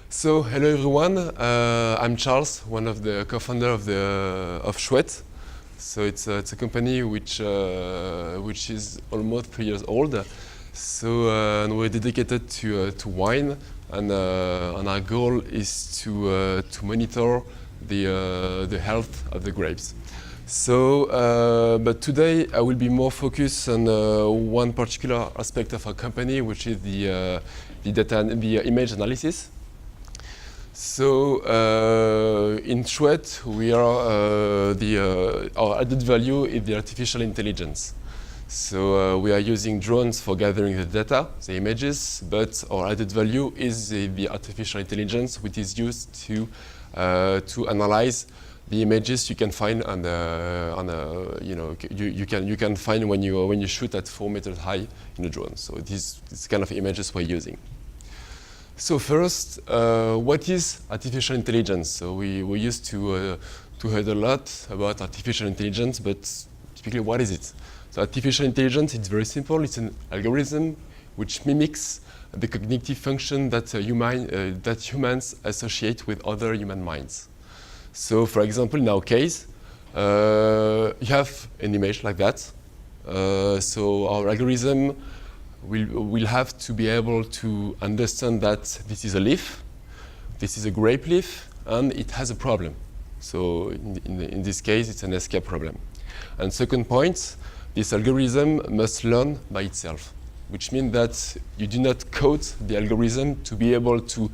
So hello everyone, I'm Charles, one of the co-founder of Chouette. So it's a company which is almost 3 years old. So and we're dedicated to wine, and our goal is to monitor the health of the grapes. So, but today I will be more focused on one particular aspect of our company, which is the image analysis. So in Chouette, we are our added value is the artificial intelligence. So we are using drones for gathering the data, the images, but our added value is the artificial intelligence, which is used to analyze the images you can find you can find when you shoot at 4 meters high in a drone. So this kind of images we're using. So first, what is artificial intelligence? So we used to hear a lot about artificial intelligence, but typically what is it? So artificial intelligence, it's very simple. It's an algorithm which mimics the cognitive function that humans associate with other human minds. So for example, in our case, you have an image like that. So our algorithm will have to be able to understand that this is a leaf, this is a grape leaf, and it has a problem. So in this case, it's an escape problem. And second point, this algorithm must learn by itself, which means that you do not code the algorithm to be able to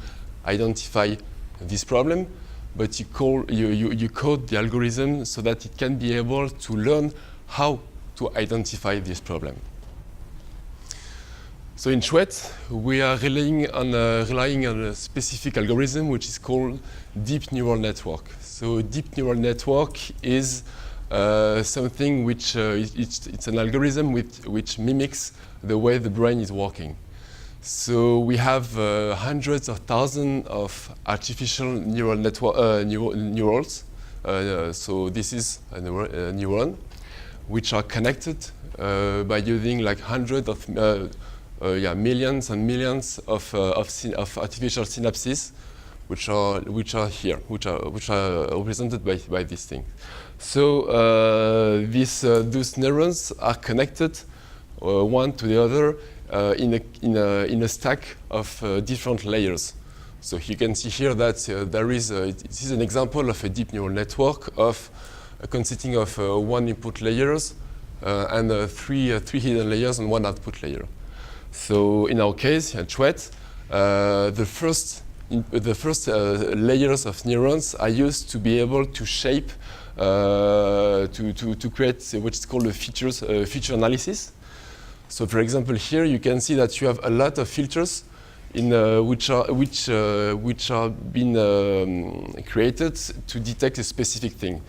identify this problem, but you code the algorithm so that it can be able to learn how to identify this problem. So in Chouette, we are relying on a specific algorithm which is called deep neural network. So deep neural network is something which it's an algorithm which mimics the way the brain is working. So we have hundreds of thousands of artificial neural neurons. So this is a neuron which are connected by using like hundreds of millions and millions of artificial synapses, which are represented by this thing. So those neurons are connected one to the other in a stack of different layers. So you can see here that this is an example of a deep neural network consisting of one input layers and three hidden layers and one output layer. So in our case at Chouette, the first layers of neurons are used to be able to shape to create what is called a feature analysis. So for example, here you can see that you have a lot of filters which are being created to detect a specific thing.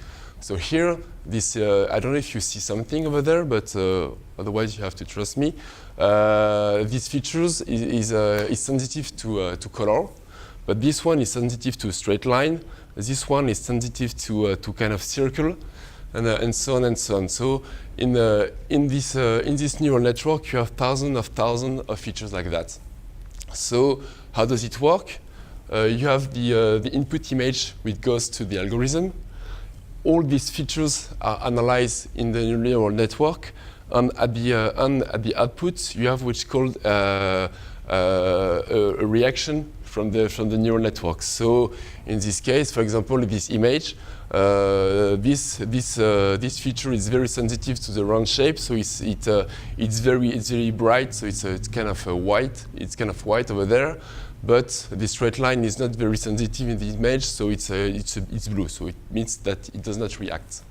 So here, this I don't know if you see something over there, but otherwise you have to trust me. These features is sensitive to color, but this one is sensitive to straight line. This one is sensitive to kind of circle, and so on and so on. So in this neural network, you have thousands of features like that. So how does it work? You have the input image which goes to the algorithm. All these features are analyzed in the neural network, and at the output, you have what's called a reaction from the neural network. So in this case, for example, this image, this feature is very sensitive to the round shape, so it's very bright. So it's kind of white. It's kind of white over there, but the straight line is not very sensitive in the image, so it's blue. So it means that it does not react.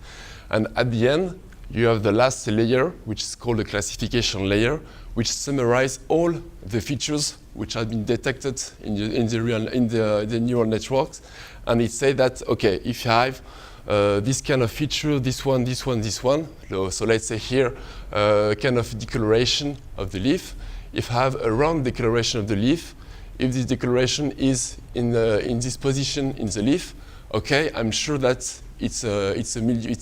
And at the end, you have the last layer, which is called the classification layer, which summarizes all the features which have been detected in the neural networks, and it says that okay, if you have this kind of feature, this one. So let's say here, kind of decoloration of the leaf. If I have a round decoloration of the leaf, if this decoloration is in this position in the leaf, okay, I'm sure that it's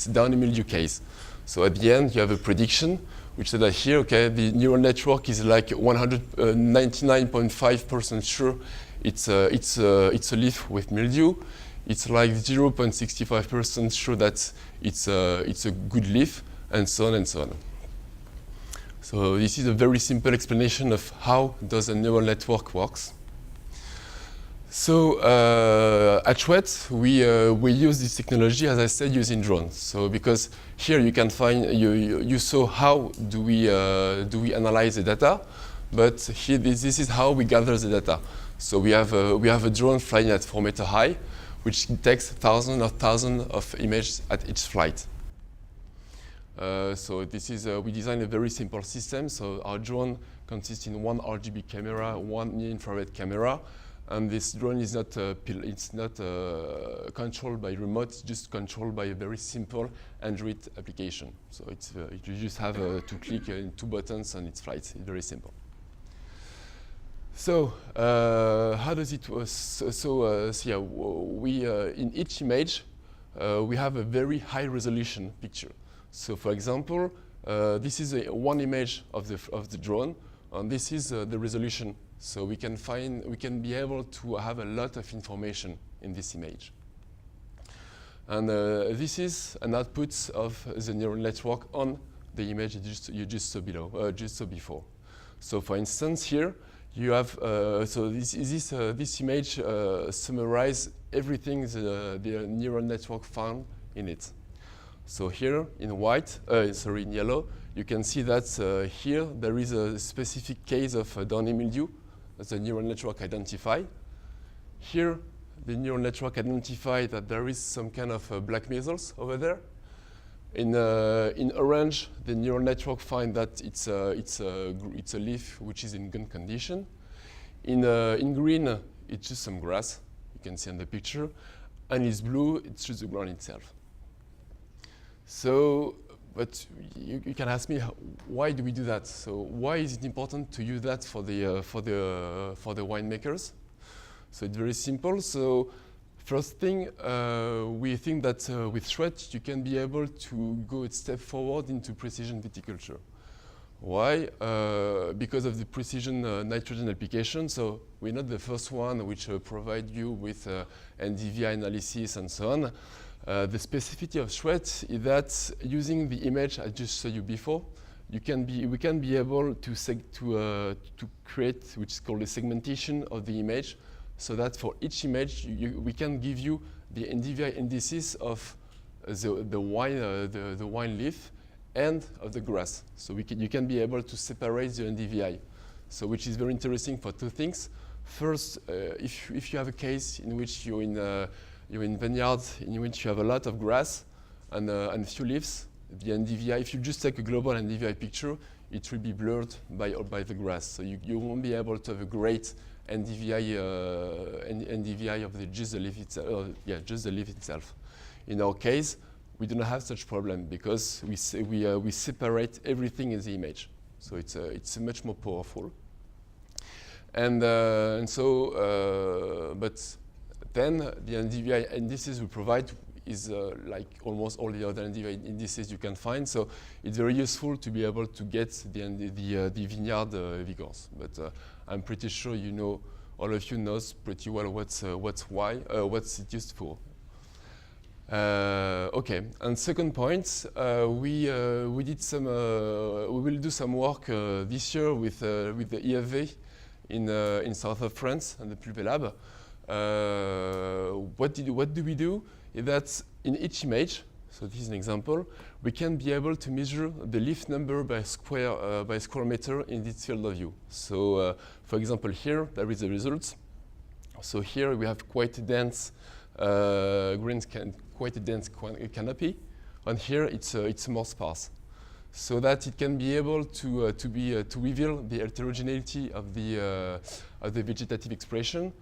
down a mildew case. So at the end, you have a prediction which said that here, okay, the neural network is like 199.5% sure it's a leaf with mildew. It's like 0.65% sure that it's a good leaf, and so on and so on. So this is a very simple explanation of how does a neural network works. So at Chouette, we use this technology, as I said, using drones. So because here you can find, you saw how do we analyze the data, but here this is how we gather the data. So we have a drone flying at 4 meters high, which takes thousands of images at each flight. So this is we designed a very simple system. So our drone consists in one RGB camera, one near-infrared camera. And this drone is not, controlled by remote, it's just controlled by a very simple Android application. So you just have to click 2 buttons and it flies. It's very simple. So how does it work? So yeah, we in each image we have a very high resolution picture. So for example, this is one image of the drone, and this is the resolution. So we can be able to have a lot of information in this image. And this is an output of the neural network on the image you just saw below, just saw before. So for instance, here you have this image summarizes everything the neural network found in it. So here in in yellow, you can see that here there is a specific case of downy mildew that the neural network identified. Here, the neural network identified that there is some kind of black measles over there. In orange, the neural network finds that it's a leaf which is in good condition. In green, it's just some grass, you can see in the picture. And in blue, it's just the ground itself. So, but you can ask me, why do we do that? So why is it important to use that for the winemakers? So it's very simple. So first thing, we think that with Chouette, you can be able to go a step forward into precision viticulture. Why? Because of the precision nitrogen application. So we're not the first one which provide you with NDVI analysis and so on. The specificity of Chouette is that using the image I just showed you before, we can be able to create, which is called a segmentation of the image, so that for each image we can give you the NDVI indices of the wine leaf and of the grass. So you can be able to separate the NDVI. So which is very interesting for 2 things. First, if you have a case in which you're in vineyards in which you have a lot of grass and few leaves, the NDVI, if you just take a global NDVI picture, it will be blurred by the grass. So you won't be able to have a great NDVI of just the leaf itself. Just the leaf itself. In our case, we do not have such problem because we separate everything in the image. So it's much more powerful. And so, but then the NDVI indices we provide is like almost all the other NDVI indices you can find. So it's very useful to be able to get the vineyard vigors. But I'm pretty sure all of you knows pretty well what's it used for. Okay, and second point, we will do some work this year with the IFV in south of France and the Pulvé Lab. What do we do? Is that in each image, so this is an example, we can be able to measure the leaf number by square meter in this field of view. So, for example, here there is the results. So here we have quite a dense canopy, and here it's more sparse, so that it can be able to reveal the heterogeneity of the vegetative expression.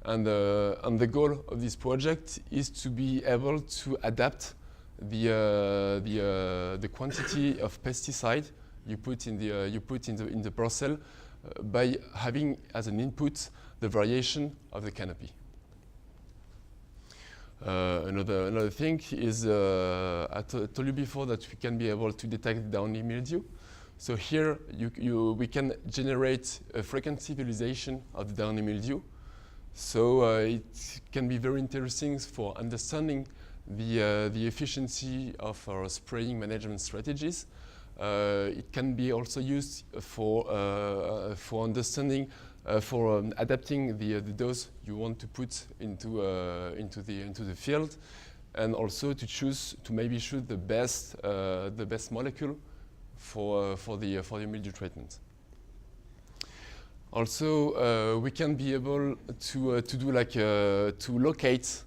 And the goal of this project is to be able to adapt the quantity of pesticide you put in the parcel by having as an input the variation of the canopy. Another thing is I told you before that we can be able to detect downy mildew. So here we can generate a frequency visualization of the downy mildew. So it can be very interesting for understanding the efficiency of our spraying management strategies. It can be also used for understanding, adapting the dose you want to put into the field, and also to maybe choose the best molecule for the mildew treatment. Also, we can be able to geolocate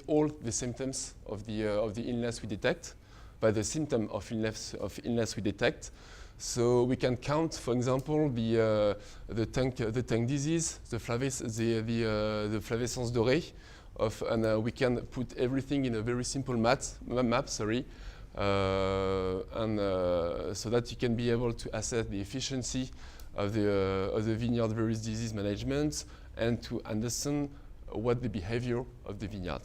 all the symptoms of the illness we detect by the symptom of illness we detect. So we can count, for example, the tongue disease, the flavescence dorée, and we can put everything in a very simple map. So that you can be able to assess the efficiency of the vineyard various disease management and to understand what the behavior of the vineyard.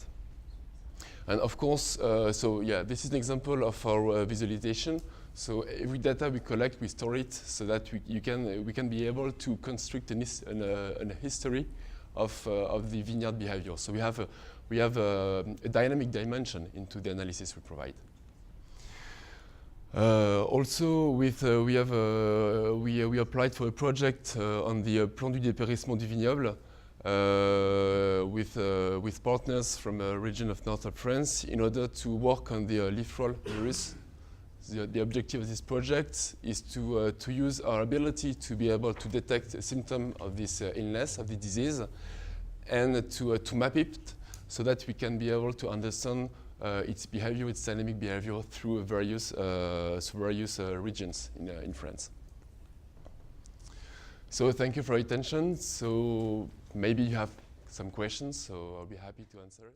And of course, this is an example of our visualization. So every data we collect, we store it so that we can be able to construct a history of the vineyard behavior. So we have a dynamic dimension into the analysis we provide. Also, we applied for a project on the plan du dépérissement du vignoble with partners from a region of north of France in order to work on the leaf roll virus. The objective of this project is to use our ability to be able to detect a symptom of this illness, of the disease, and to map it so that we can be able to understand its behavior, its dynamic behavior through various regions in France. So thank you for your attention. So maybe you have some questions, so I'll be happy to answer it.